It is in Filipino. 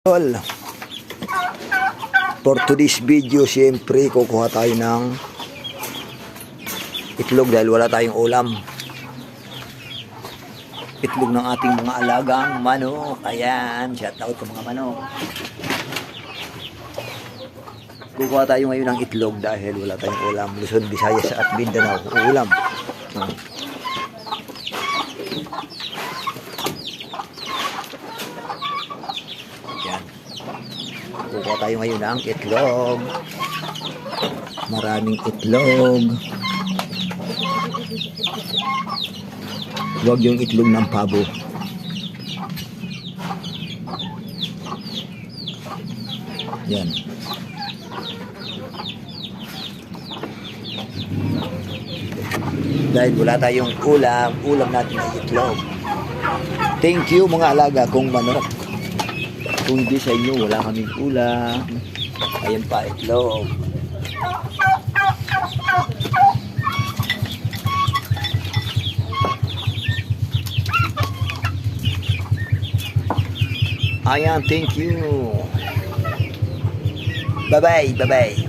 Well, for today's video, siyempre kukuha tayo ng itlog dahil wala tayong ulam. Itlog ng ating mga alagang manok. Ayan, shout out sa mga manok. Kukuha tayo ngayon ng itlog dahil wala tayong ulam. Luzon, Visayas at Mindanao, ulam. Yan. Kukuha tayo ngayon ng itlog. Maraming itlog. Huwag yung itlog ng pabo. Yan. Dahil wala tayong ulam natin ay itlog. Thank you mga alaga kong manok. Kung hindi sa inyo, wala kaming ulam. Ayan pa, itlog. Ayan, thank you. Bye-bye, bye-bye.